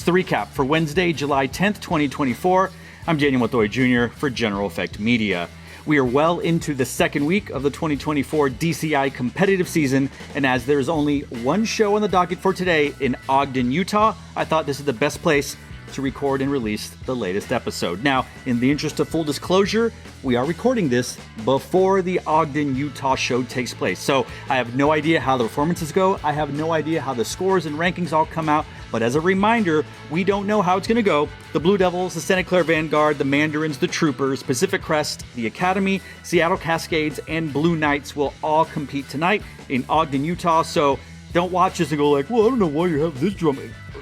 the recap for Wednesday, July 10th, 2024. I'm Daniel Montoya Jr. for General Effect Media. We are well into the second week of the 2024 DCI competitive season, and as there's only one show on the docket for today in Ogden, Utah, I thought this is the best place to record and release the latest episode. Now, in the interest of full disclosure, we are recording this before the Ogden, Utah show takes place. So I have no idea how the performances go. I have no idea how the scores and rankings all come out. But as a reminder, we don't know how it's going to go. The Blue Devils, the Santa Clara Vanguard, the Mandarins, the Troopers, Pacific Crest, the Academy, Seattle Cascades, and Blue Knights will all compete tonight in Ogden, Utah. So don't watch this and go like, well, I don't know why you have this drum.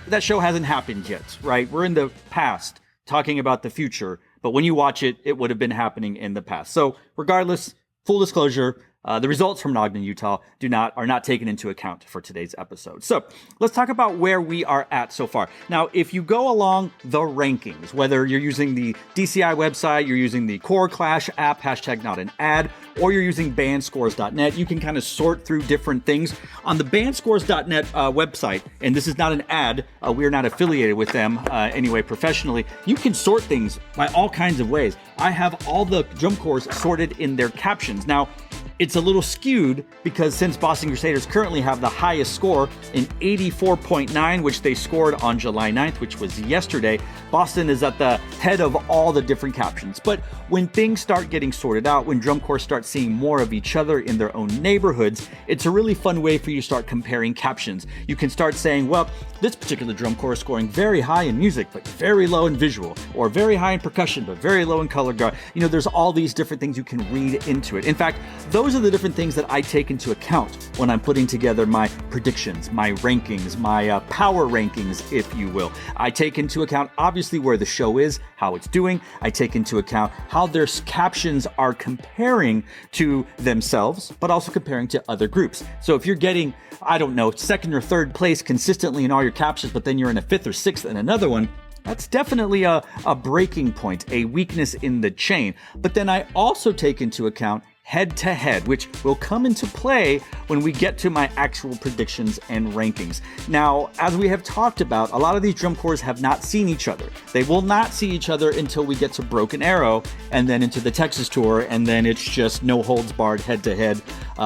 That show hasn't happened yet, right? We're in the past talking about the future, but when you watch it, it would have been happening in the past. So regardless, full disclosure, the results from Ogden, Utah are not taken into account for today's episode. So let's talk about where we are at so far. Now, if you go along the rankings, whether you're using the DCI website, you're using the Core Clash app, hashtag not an ad, or you're using bandscores.net, you can kind of sort through different things. On the bandscores.net website, and this is not an ad, we're not affiliated with them anyway professionally, you can sort things by all kinds of ways. I have all the drum corps sorted in their captions. Now, it's a little skewed because since Boston Crusaders currently have the highest score in 84.9, which they scored on July 9th, which was yesterday, Boston is at the head of all the different captions. But when things start getting sorted out, when drum corps start seeing more of each other in their own neighborhoods, it's a really fun way for you to start comparing captions. You can start saying, well, this particular drum corps is scoring very high in music, but very low in visual, or very high in percussion, but very low in color guard. You know, there's all these different things you can read into it. In fact, those are the different things that I take into account when I'm putting together my predictions, my rankings, my power rankings, if you will. I take into account, obviously, where the show is, how it's doing. I take into account how their captions are comparing to themselves, but also comparing to other groups. So if you're getting, I don't know, second or third place consistently in all your captions, but then you're in a fifth or sixth in another one, that's definitely a breaking point, a weakness in the chain. But then I also take into account head-to-head, which will come into play when we get to my actual predictions and rankings. Now, as we have talked about, a lot of these drum corps have not seen each other. They will not see each other until we get to Broken Arrow and then into the Texas tour, and then it's just no holds barred head-to-head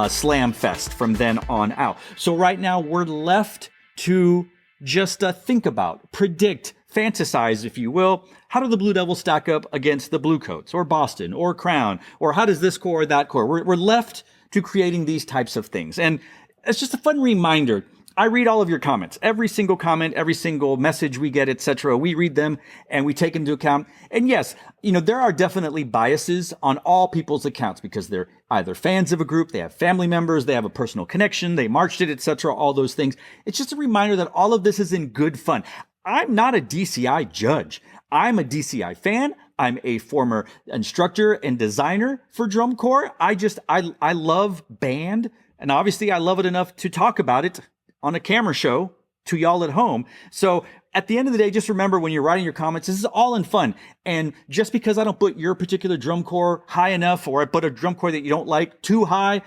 slam fest from then on out. So right now we're left to just think about, predict, fantasize, if you will. How do the Blue Devils stack up against the Bluecoats or Boston or Crown? Or how does this corps or that corps? We're left to creating these types of things. And it's just a fun reminder. I read all of your comments, every single comment, every single message we get, etc. We read them and we take into account. And yes, you know, there are definitely biases on all people's accounts because they're either fans of a group, they have family members, they have a personal connection, they marched it, etc. All those things. It's just a reminder that all of this is in good fun. I'm not a DCI judge. I'm a DCI fan. I'm a former instructor and designer for drum corps. I love band, and obviously I love it enough to talk about it on a camera show to y'all at home. So at the end of the day, just remember when you're writing your comments, this is all in fun. And just because I don't put your particular drum corps high enough, or I put a drum corps that you don't like too high,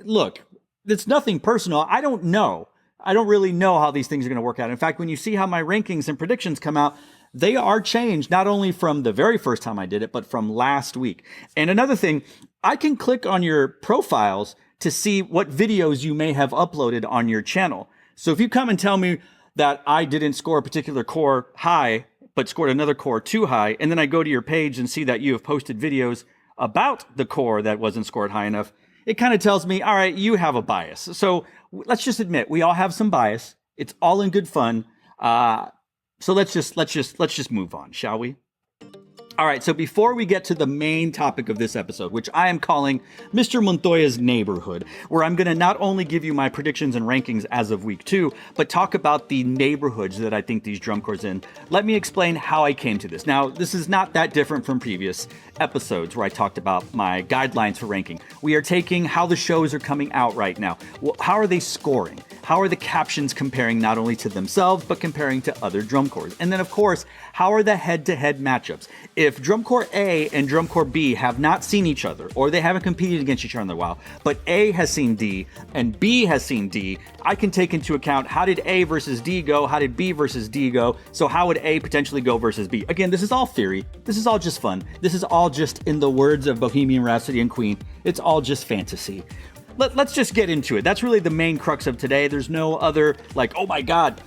look, it's nothing personal. I don't know. I don't really know how these things are going to work out. In fact, when you see how my rankings and predictions come out, they are changed not only from the very first time I did it, but from last week. And another thing, I can click on your profiles to see what videos you may have uploaded on your channel. So if you come and tell me that I didn't score a particular corps high, but scored another corps too high, and then I go to your page and see that you have posted videos about the corps that wasn't scored high enough, it kind of tells me, all right, you have a bias. So let's just admit we all have some bias. It's all in good fun. So let's just move on, shall we? All right, so before we get to the main topic of this episode, which I am calling Mr. Montoya's Neighborhood, where I'm going to not only give you my predictions and rankings as of week 2, but talk about the neighborhoods that I think these drum corps in, let me explain how I came to this. Now, this is not that different from previous episodes where I talked about my guidelines for ranking. We are taking how the shows are coming out right now. Well, how are they scoring? how are the captions comparing not only to themselves, but comparing to other drum corps? And then, of course, how are the head-to-head matchups? If drum corps A and drum corps B have not seen each other, or they haven't competed against each other in a while, but A has seen D and B has seen D, I can take into account how did A versus D go, how did B versus D go, so how would A potentially go versus B? Again, this is all theory. This is all just fun. This is all just, in the words of Bohemian Rhapsody and Queen, it's all just fantasy. Let's just get into it. That's really the main crux of today. There's no other, like, oh my God.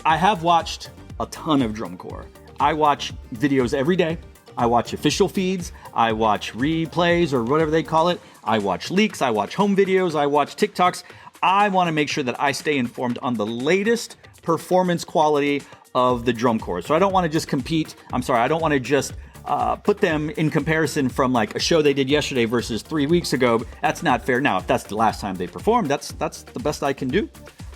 I have watched a ton of drum corps. I watch videos every day. I watch official feeds. I watch replays or whatever they call it. I watch leaks. I watch home videos. I watch TikToks. I want to make sure that I stay informed on the latest performance quality of the drum corps. So I don't want to just compete. I don't want to just put them in comparison from like a show they did yesterday versus 3 weeks ago. That's not fair. Now, if that's the last time they performed, that's the best I can do.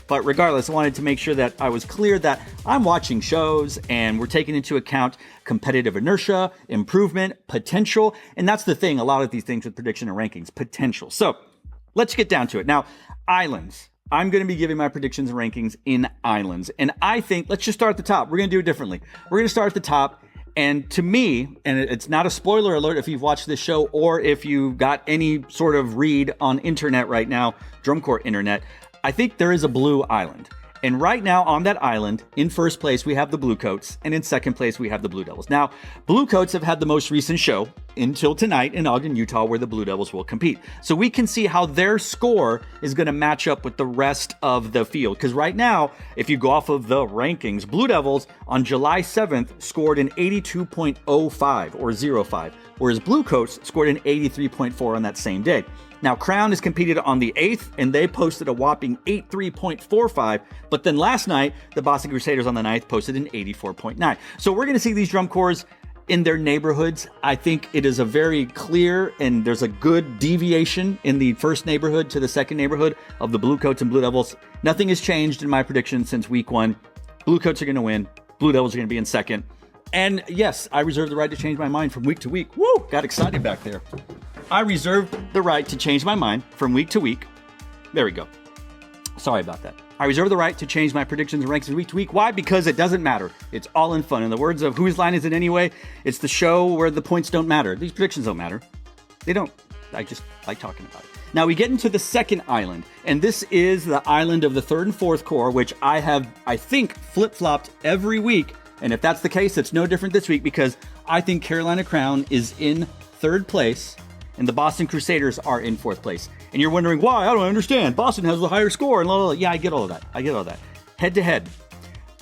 But regardless, I wanted to make sure that I was clear that I'm watching shows and we're taking into account competitive inertia, improvement, potential. And that's the thing, a lot of these things with prediction and rankings, potential. So let's get down to it. Now, islands. I'm going to be giving my predictions and rankings in islands. And I think, let's just start at the top. We're going to do it differently. We're going to start at the top. And to me, and it's not a spoiler alert if you've watched this show or if you got any sort of read on internet right now, drum corps internet, I think there is a blue island. And right now on that island, in first place, we have the Bluecoats, and in second place, we have the Blue Devils. Now, Bluecoats have had the most recent show until tonight in Ogden, Utah, where the Blue Devils will compete. So we can see how their score is going to match up with the rest of the field. Because right now, if you go off of the rankings, Blue Devils on July 7th scored an 82.05 or 05, whereas Bluecoats scored an 83.4 on that same day. Now, Crown has competed on the 8th, and they posted a whopping 83.45, but then last night, the Boston Crusaders on the 9th posted an 84.9. So we're going to see these drum corps in their neighborhoods. I think it is a very clear, and there's a good deviation in the first neighborhood to the second neighborhood of the Bluecoats and Blue Devils. Nothing has changed in my prediction since week 1. Bluecoats are going to win. Blue Devils are going to be in second. And yes, I reserve the right to change my mind from week to week. Woo! Got excited back there. I reserve the right to change my mind from week to week. There we go. Sorry about that. I reserve the right to change my predictions and rankings week to week. Why? Because it doesn't matter. It's all in fun. In the words of Whose Line Is It Anyway? It's the show where the points don't matter. These predictions don't matter. They don't. I just like talking about it. Now we get into the second island, and this is the island of the third and fourth corps, which I have, I think, flip-flopped every week. And if that's the case, it's no different this week because I think Carolina Crown is in third place and the Boston Crusaders are in fourth place. And you're wondering why? I don't understand. Boston has the higher score. And blah, blah, blah. Yeah, I get all of that. Head to head,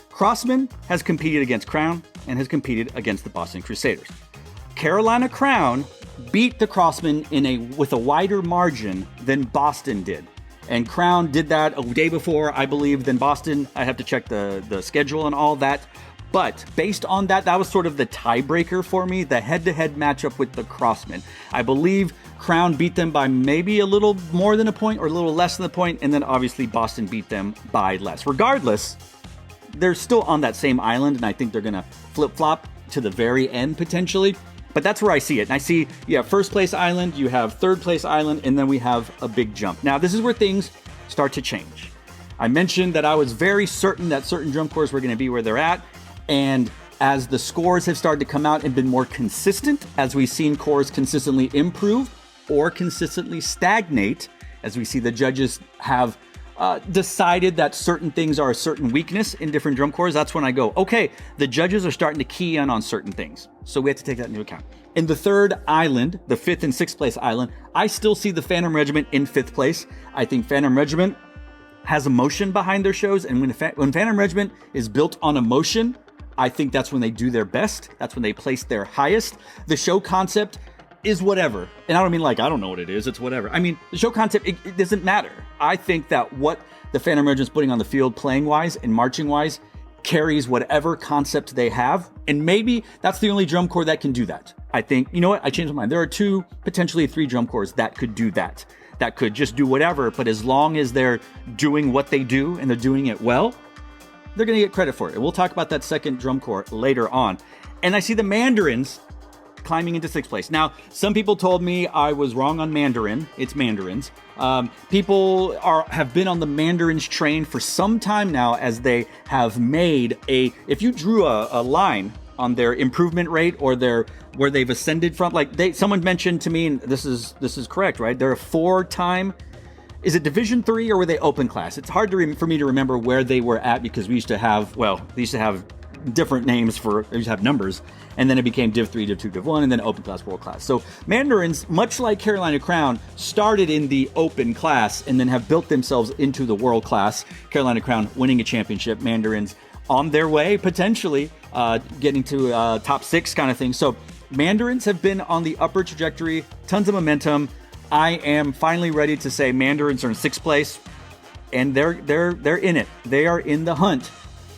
Crossman has competed against Crown and has competed against the Boston Crusaders. Carolina Crown beat the Crossman with a wider margin than Boston did. And Crown did that a day before, I believe, than Boston. I have to check the schedule and all that. But based on that, that was sort of the tiebreaker for me, the head-to-head matchup with the Crossmen. I believe Crown beat them by maybe a little more than a point or a little less than a point, and then obviously Boston beat them by less. Regardless, they're still on that same island, and I think they're going to flip-flop to the very end potentially. But that's where I see it. And I see you have first place island, you have third place island, and then we have a big jump. Now, this is where things start to change. I mentioned that I was very certain that certain drum corps were going to be where they're at. And as the scores have started to come out and been more consistent, as we've seen corps consistently improve or consistently stagnate, as we see the judges have decided that certain things are a certain weakness in different drum corps, that's when I go, okay, the judges are starting to key in on certain things. So we have to take that into account. In the third island, the fifth and sixth place island, I still see the Phantom Regiment in fifth place. I think Phantom Regiment has emotion behind their shows. And when Phantom Regiment is built on emotion, I think that's when they do their best. That's when they place their highest. The show concept is whatever. And I don't mean like, I don't know what it is. It's whatever. I mean, the show concept, it doesn't matter. I think that what the Phantom Regiment is putting on the field playing-wise and marching-wise carries whatever concept they have. And maybe that's the only drum corps that can do that. I think, you know what? I changed my mind. There are two, potentially three drum corps that could do that. That could just do whatever. But as long as they're doing what they do and they're doing it well, they're going to get credit for it. And we'll talk about that second drum corps later on. And I see the Mandarins climbing into 6th place. Now, some people told me I was wrong on Mandarin. It's Mandarins. People have been on the Mandarins train for some time now, as they have made if you drew a line on their improvement rate or where they've ascended from, someone mentioned to me, and this is correct, right? They're a 4-time, is it Division 3 or were they open class? It's hard for me to remember where they were at, because they used to have different names they used to have numbers, and then it became Div 3, Div 2, Div 1, and then open class, world class. So Mandarins, much like Carolina Crown, started in the open class and then have built themselves into the world class. Carolina Crown winning a championship, Mandarins on their way, potentially getting to top 6 kind of thing. So Mandarins have been on the upper trajectory, tons of momentum. I am finally ready to say Mandarins are in 6th place, and they're in it. They are in the hunt.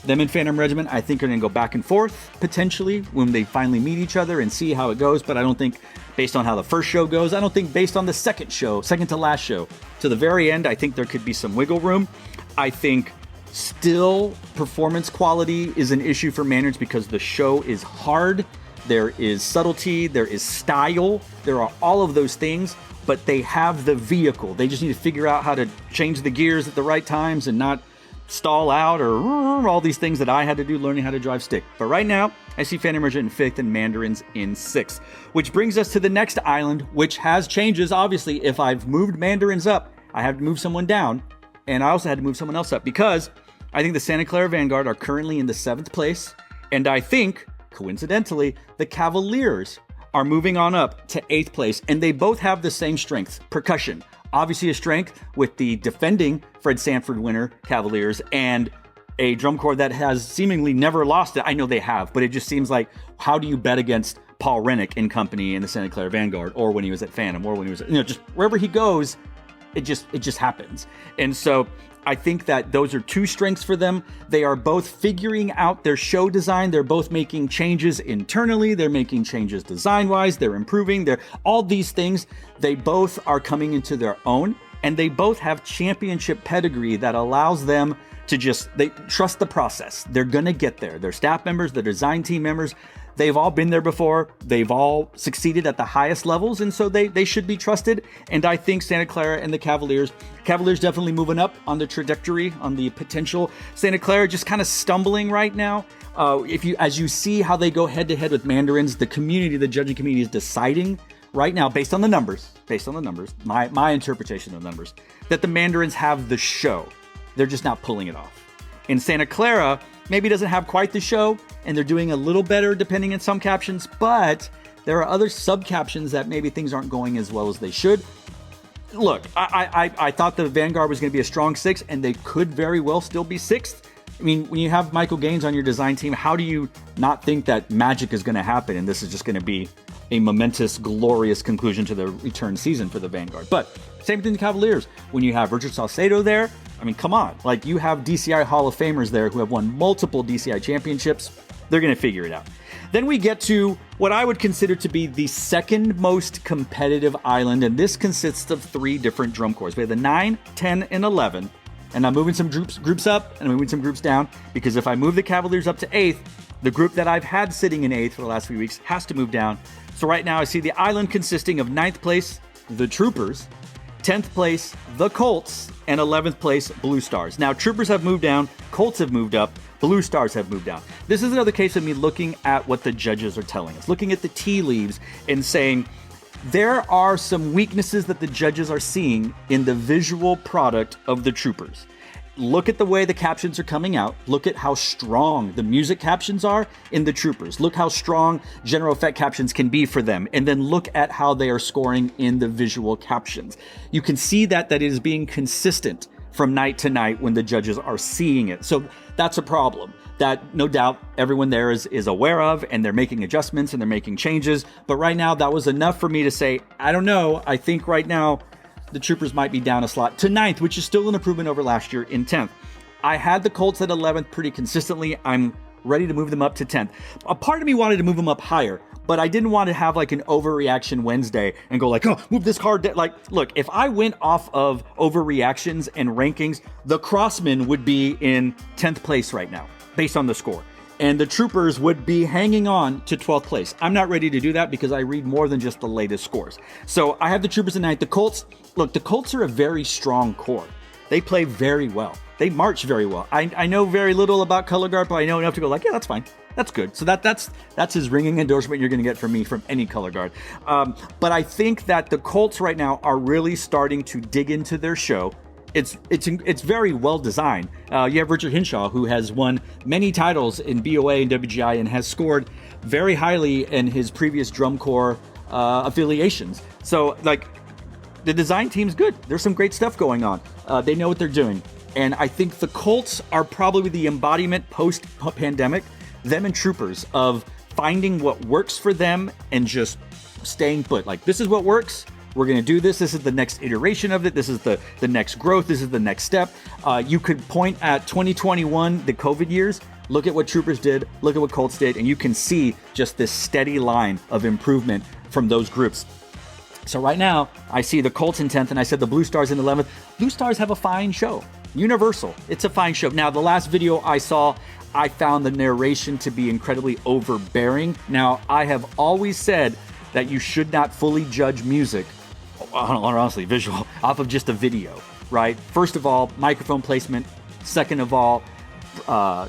Them and Phantom Regiment, I think, are going to go back and forth, potentially, when they finally meet each other and see how it goes. But I don't think, based on how the first show goes, I don't think based on the second to last show, to the very end, I think there could be some wiggle room. I think still performance quality is an issue for Mandarins because the show is hard. There is subtlety, there is style, there are all of those things, but they have the vehicle. They just need to figure out how to change the gears at the right times and not stall out or all these things that I had to do learning how to drive stick. But right now, I see Phantom Regiment in 5th and Mandarins in 6th, which brings us to the next island, which has changes. Obviously, if I've moved Mandarins up, I have to move someone down, and I also had to move someone else up, because I think the Santa Clara Vanguard are currently in the 7th place, and I think, coincidentally, the Cavaliers are moving on up to 8th place, and they both have the same strengths. Percussion, obviously a strength with the defending Fred Sanford winner Cavaliers, and a drum corps that has seemingly never lost it. I know they have, but it just seems like, how do you bet against Paul Rennick and company in the Santa Clara Vanguard, or when he was at Phantom, or when he was at, just wherever he goes, it just happens. And so I think that those are two strengths for them. They are both figuring out their show design. They're both making changes internally. They're making changes design-wise. They're improving. They're all these things. They both are coming into their own, and they both have championship pedigree that allows them to they trust the process. They're going to get there. Their staff members, the design team members, they've all been there before. They've all succeeded at the highest levels, and so they should be trusted. And I think Santa Clara and the Cavaliers definitely moving up on the trajectory, on the potential. Santa Clara just kind of stumbling right now. As you see how they go head to head with Mandarins, the judging community is deciding right now, based on the numbers, my interpretation of the numbers, that the Mandarins have the show. They're just not pulling it off. In Santa Clara, maybe doesn't have quite the show, and they're doing a little better depending on some captions, but there are other sub-captions that maybe things aren't going as well as they should. Look, I thought the Vanguard was going to be a strong 6, and they could very well still be 6th. I mean, when you have Michael Gaines on your design team, how do you not think that magic is going to happen, and this is just going to be a momentous, glorious conclusion to the return season for the Vanguard? But same thing to the Cavaliers. When you have Richard Salcedo there, I mean, come on. Like, you have DCI Hall of Famers there who have won multiple DCI championships. They're going to figure it out. Then we get to what I would consider to be the second most competitive island, and this consists of 3 different drum corps. We have the 9, 10, and 11. And I'm moving some groups up, and I'm moving some groups down, because if I move the Cavaliers up to 8th, the group that I've had sitting in 8th for the last few weeks has to move down. So right now I see the island consisting of 9th place, the Troopers, 10th place, the Colts, and 11th place, Blue Stars. Now, Troopers have moved down, Colts have moved up, Blue Stars have moved down. This is another case of me looking at what the judges are telling us, looking at the tea leaves and saying, there are some weaknesses that the judges are seeing in the visual product of the Troopers. Look at the way the captions are coming out. Look at how strong the music captions are in the Troopers. Look how strong general effect captions can be for them. And then look at how they are scoring in the visual captions. You can see that it is being consistent from night to night when the judges are seeing it. So that's a problem that no doubt everyone there is aware of, and they're making adjustments and they're making changes. But right now, that was enough for me to say, I don't know. I think right now, the Troopers might be down a slot to 9th, which is still an improvement over last year in 10th. I had the Colts at 11th pretty consistently. I'm ready to move them up to 10th. A part of me wanted to move them up higher, but I didn't want to have like an overreaction Wednesday and go like, oh, move this card down. Like, look, if I went off of overreactions and rankings, the Crossmen would be in 10th place right now, based on the score. and the Troopers would be hanging on to 12th place. I'm not ready to do that because I read more than just the latest scores. So I have the Troopers in 9th. The Colts, look, the Colts are a very strong core. They play very well. They march very well. I know very little about color guard, but I know enough to go like, yeah, that's fine. That's good. So that's his ringing endorsement you're going to get from me from any color guard. But I think that the Colts right now are really starting to dig into their show. It's very well designed. You have Richard Hinshaw, who has won many titles in BOA and WGI and has scored very highly in his previous drum corps affiliations. So like the design team's good. There's some great stuff going on. They know what they're doing. And I think the Colts are probably the embodiment post-pandemic, them and Troopers, of finding what works for them and just staying put. Like, this is what works. We're going to do this. This is the next iteration of it. This is the next growth. This is the next step. You could point at 2021, the COVID years. Look at what Troopers did. Look at what Colts did. And you can see just this steady line of improvement from those groups. So right now, I see the Colts in 10th, and I said the Blue Stars in 11th. Blue Stars have a fine show. Universal. It's a fine show. Now, the last video I saw, I found the narration to be incredibly overbearing. Now, I have always said that you should not fully judge music, honestly, visual, off of just a video, right? First of all, microphone placement. Second of all,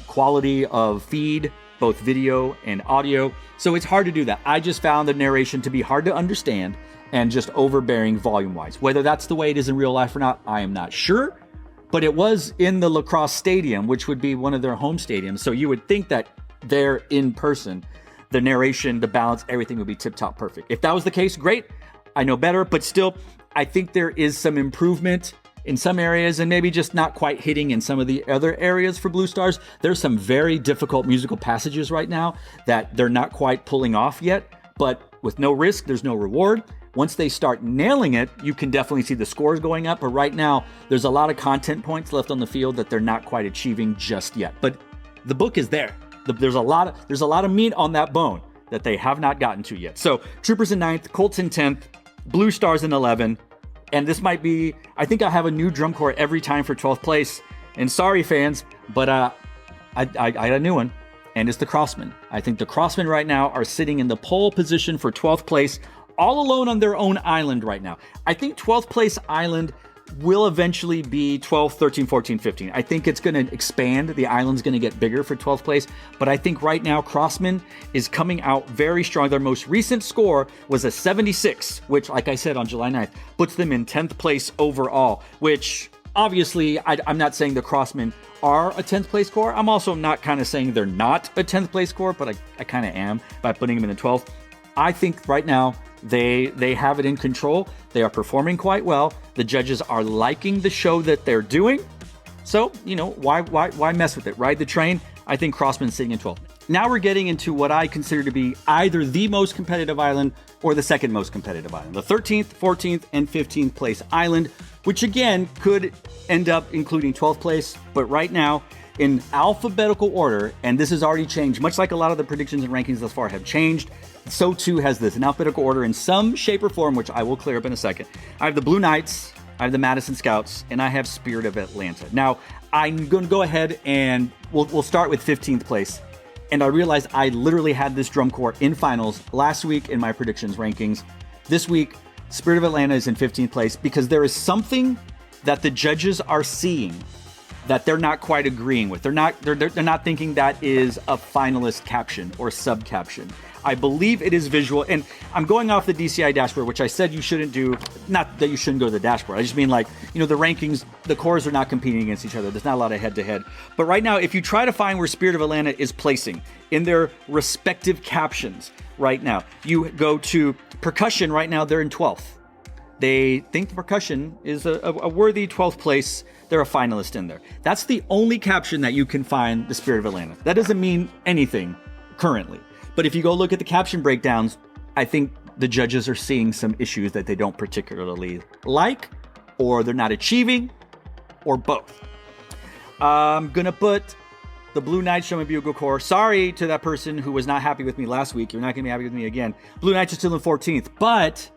quality of feed, both video and audio. So it's hard to do that. I just found the narration to be hard to understand and just overbearing volume-wise. Whether that's the way it is in real life or not, I am not sure. But it was in the lacrosse stadium, which would be one of their home stadiums. So you would think that there in person, the narration, the balance, everything would be tip-top perfect. If that was the case, great. I know better, but still, I think there is some improvement in some areas and maybe just not quite hitting in some of the other areas for Blue Stars. There's some very difficult musical passages right now that they're not quite pulling off yet, but with no risk, there's no reward. Once they start nailing it, you can definitely see the scores going up. But right now, there's a lot of content points left on the field that they're not quite achieving just yet. But the book is there. There's a lot of meat on that bone that they have not gotten to yet. So Troopers in 9th, Colts in 10th, Blue Stars in 11th. And this might be, I think I have a new drum corps every time for 12th place. And sorry, fans, but I got a new one. And it's the Crossmen. I think the Crossmen right now are sitting in the pole position for 12th place, all alone on their own island right now. I think 12th place island will eventually be 12, 13, 14, 15. I think it's going to expand. The island's going to get bigger for 12th place. But I think right now Crossman is coming out very strong. Their most recent score was a 76, which, like I said, on July 9th, puts them in 10th place overall, which obviously I'm not saying the Crossmen are a 10th place corps. I'm also not kind of saying they're not a 10th place corps, but I kind of am by putting them in the 12th. I think right now they have it in control. They are performing quite well. The judges are liking the show that they're doing. So, why mess with it? Ride the train. I think Crossman's sitting in 12th. Now we're getting into what I consider to be either the most competitive island or the second most competitive island. The 13th, 14th, and 15th place island, which again could end up including 12th place. But right now, in alphabetical order, and this has already changed, much like a lot of the predictions and rankings thus far have changed, so too has this in alphabetical order in some shape or form, which I will clear up in a second. I have the Blue Knights, I have the Madison Scouts, and I have Spirit of Atlanta. Now, I'm going to go ahead and we'll start with 15th place. And I realized I literally had this drum corps in finals last week in my predictions rankings. This week, Spirit of Atlanta is in 15th place because there is something that the judges are seeing that they're not quite agreeing with. They're not thinking that is a finalist caption or sub caption. I believe it is visual, and I'm going off the DCI dashboard, which I said you shouldn't do. Not that you shouldn't go to the dashboard. I just mean the rankings, the cores are not competing against each other. There's not a lot of head-to-head. But right now, if you try to find where Spirit of Atlanta is placing in their respective captions right now, you go to percussion right now, they're in 12th. They think percussion is a worthy 12th place. They're a finalist in there. That's the only caption that you can find the Spirit of Atlanta. That doesn't mean anything currently. But if you go look at the caption breakdowns, I think the judges are seeing some issues that they don't particularly like, or they're not achieving, or both. I'm going to put the Blue Knights Showman Bugle Corps. Sorry to that person who was not happy with me last week. You're not going to be happy with me again. Blue Knights are still in 14th. But,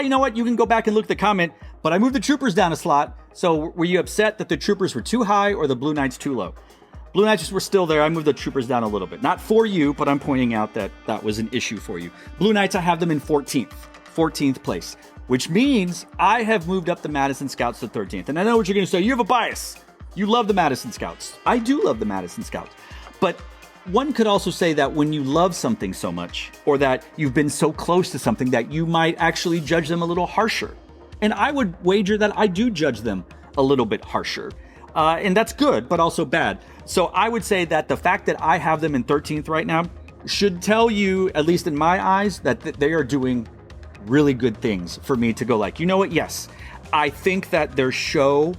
you know what? You can go back and look at the comment. But I moved the Troopers down a slot. So were you upset that the Troopers were too high or the Blue Knights too low? Blue Knights were still there. I moved the Troopers down a little bit. Not for you, but I'm pointing out that that was an issue for you. Blue Knights, I have them in 14th place, which means I have moved up the Madison Scouts to 13th. And I know what you're going to say. You have a bias. You love the Madison Scouts. I do love the Madison Scouts. But one could also say that when you love something so much, or that you've been so close to something, that you might actually judge them a little harsher. And I would wager that I do judge them a little bit harsher. And that's good, but also bad. So I would say that the fact that I have them in 13th right now should tell you, at least in my eyes, that they are doing really good things for me to go like, you know what? Yes, I think that their show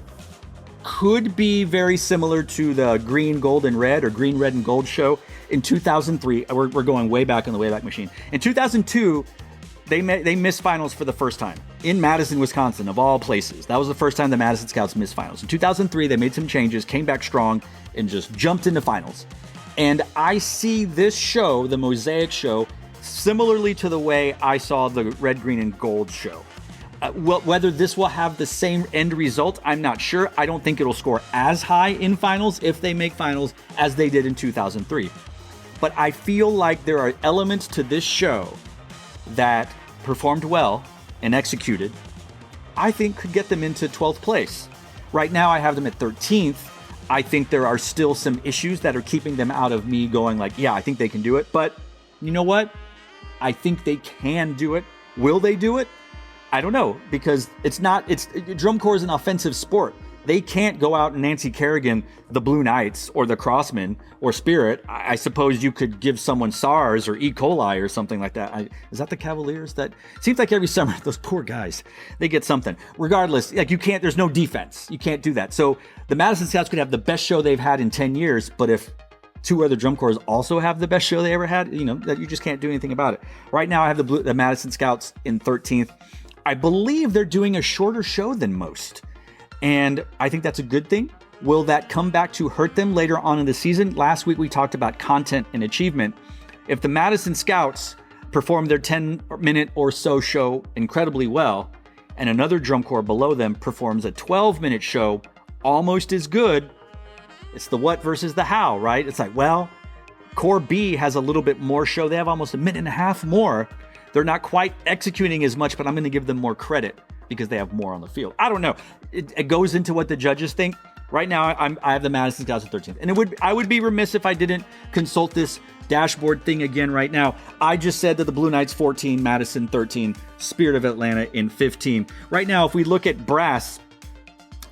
could be very similar to the Green, Gold, and Red, or Green, Red, and Gold show in 2003. We're going way back in the Wayback Machine. In 2002, they missed finals for the first time in Madison, Wisconsin, of all places. That was the first time the Madison Scouts missed finals. In 2003, they made some changes, came back strong, and just jumped into finals. And I see this show, the Mosaic show, similarly to the way I saw the Red, Green, and Gold show. Whether this will have the same end result, I'm not sure. I don't think it'll score as high in finals if they make finals as they did in 2003. But I feel like there are elements to this show that performed well and executed, I think could get them into 12th place. Right now I have them at 13th. I think there are still some issues that are keeping them out of me going like, yeah, I think they can do it. But you know what? I think they can do it. Will they do it? I don't know, because drum corps is an offensive sport. They can't go out and Nancy Kerrigan the Blue Knights or the Crossmen or Spirit. I suppose you could give someone SARS or E. coli or something like that. Is that the Cavaliers? That seems like every summer, those poor guys, they get something. Regardless, like, you can't, there's no defense. You can't do that. So the Madison Scouts could have the best show they've had in 10 years, but if two other drum corps also have the best show they ever had, that you just can't do anything about it. Right now I have the Madison Scouts in 13th. I believe they're doing a shorter show than most, and I think that's a good thing. Will that come back to hurt them later on in the season? Last week we talked about content and achievement. If the Madison Scouts perform their 10-minute or so show incredibly well, and another drum corps below them performs a 12-minute show almost as good, it's the what versus the how, right? It's like, well, Corps B has a little bit more show. They have almost a minute and a half more. They're not quite executing as much, but I'm going to give them more credit because they have more on the field. I don't know. It goes into what the judges think. Right now, I have the Madison Scouts at 13th. And I would be remiss if I didn't consult this dashboard thing again right now. I just said that the Blue Knights 14, Madison 13, Spirit of Atlanta in 15. Right now, if we look at brass,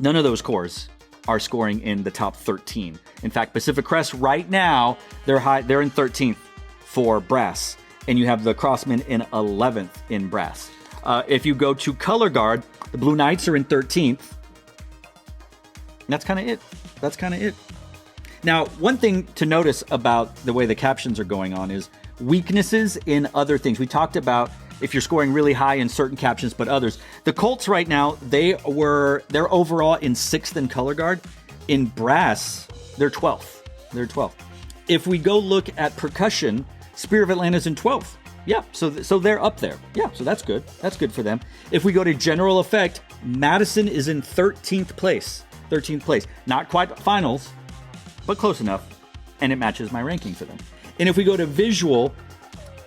none of those corps are scoring in the top 13. In fact, Pacific Crest right now, they're in 13th for brass. And you have the Crossmen in 11th in brass. If you go to color guard, the Blue Knights are in 13th. And that's kind of it. Now, one thing to notice about the way the captions are going on is weaknesses in other things. We talked about if you're scoring really high in certain captions, but others. The Colts right now, they're overall in 6th in color guard. In brass, they're 12th. If we go look at percussion, Spirit of Atlanta's in 12th. Yeah, so they're up there. Yeah, so that's good. That's good for them. If we go to general effect, Madison is in 13th place. Not quite finals, but close enough. And it matches my ranking for them. And if we go to visual,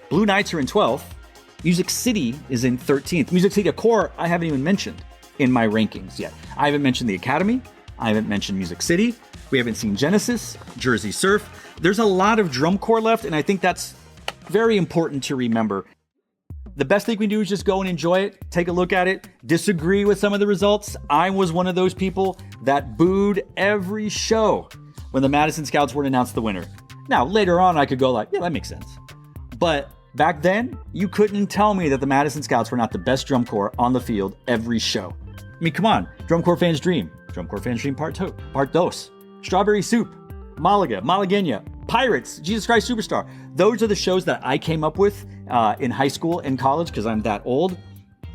Blue Knights are in 12th. Music City is in 13th. Music City, a corps I haven't even mentioned in my rankings yet. I haven't mentioned the Academy. I haven't mentioned Music City. We haven't seen Genesis, Jersey Surf. There's a lot of drum corps left, and I think that's very important to remember. The best thing we can do is just go and enjoy it, take a look at it, disagree with some of the results. I was one of those people that booed every show when the Madison Scouts were announced the winner. Now, later on, I could go like, yeah, that makes sense. But back then, you couldn't tell me that the Madison Scouts were not the best drum corps on the field every show. I mean, come on, Drum Corps Fans Dream, Drum Corps Fans Dream Part Dos, Strawberry Soup, Malaga, Malagueña, Pirates, Jesus Christ Superstar. Those are the shows that I came up with in high school and college because I'm that old.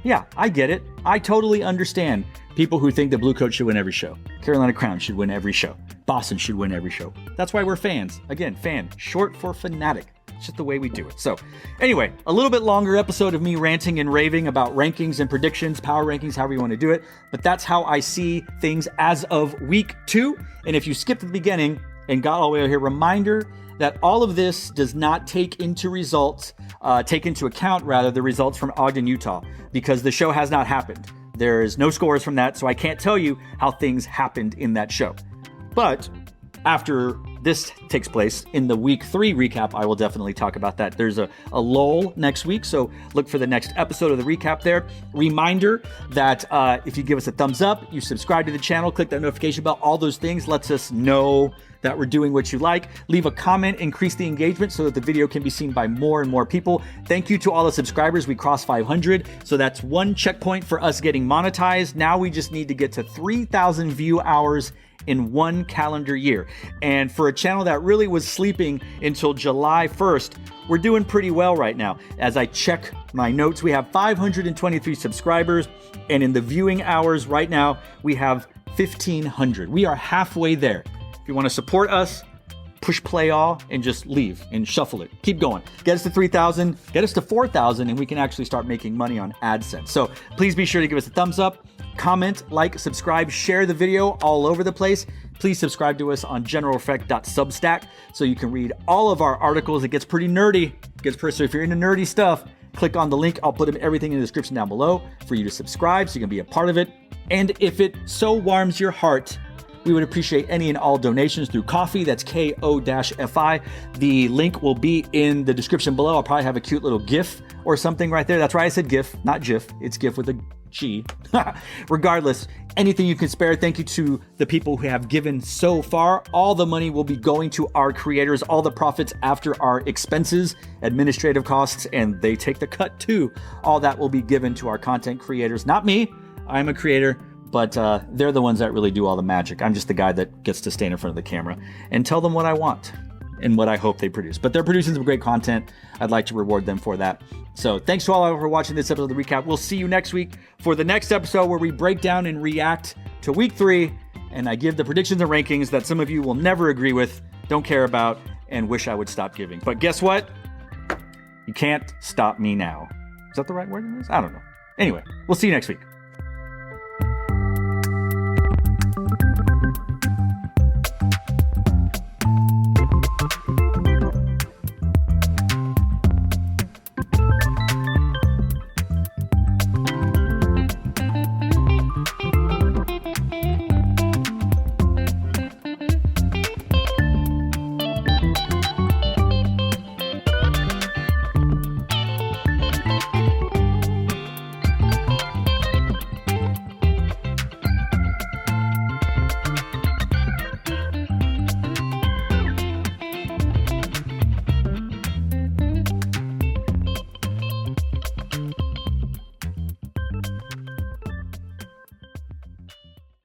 Yeah, I get it. I totally understand people who think the Blue Coat should win every show. Carolina Crown should win every show. Boston should win every show. That's why we're fans. Again, fan, short for fanatic. It's just the way we do it. So anyway, a little bit longer episode of me ranting and raving about rankings and predictions, power rankings, however you want to do it. But that's how I see things as of week 2. And if you skipped the beginning, and got all the way over here, reminder that all of this does not take into account the results from Ogden, Utah, because the show has not happened. There's no scores from that, so I can't tell you how things happened in that show. But after this takes place in the week 3 recap, I will definitely talk about that. There's a lull next week, so look for the next episode of the recap there. Reminder that if you give us a thumbs up, you subscribe to the channel, click that notification bell, all those things lets us know that we're doing what you like. Leave a comment, increase the engagement so that the video can be seen by more and more people. Thank you to all the subscribers. We crossed 500, so that's one checkpoint for us getting monetized. Now we just need to get to 3,000 view hours in 1 calendar year. And for a channel that really was sleeping until July 1st, we're doing pretty well right now. As I check my notes, we have 523 subscribers, and in the viewing hours right now, we have 1,500. We are halfway there. If you want to support us, push play all and just leave and shuffle it. Keep going. Get us to 3,000, get us to 4,000, and we can actually start making money on AdSense. So please be sure to give us a thumbs up, comment, like, subscribe, share the video all over the place. Please subscribe to us on generaleffect.substack so you can read all of our articles. It gets pretty nerdy. So if you're into nerdy stuff, click on the link. I'll put everything in the description down below for you to subscribe so you can be a part of it. And if it so warms your heart, we would appreciate any and all donations through Ko-fi. That's Ko-Fi. The link will be in the description below. I'll probably have a cute little GIF or something right there. That's right, I said GIF, not GIF. It's GIF with a G. Regardless, anything you can spare, thank you to the people who have given so far. All the money will be going to our creators, all the profits after our expenses, administrative costs, and they take the cut too. All that will be given to our content creators. Not me, I'm a creator, but they're the ones that really do all the magic. I'm just the guy that gets to stand in front of the camera and tell them what I want and what I hope they produce. But they're producing some great content. I'd like to reward them for that. So thanks to all for watching this episode of the recap. We'll see you next week for the next episode where we break down and react to week 3. And I give the predictions and rankings that some of you will never agree with, don't care about, and wish I would stop giving. But guess what? You can't stop me now. Is that the right word? I don't know. Anyway, we'll see you next week.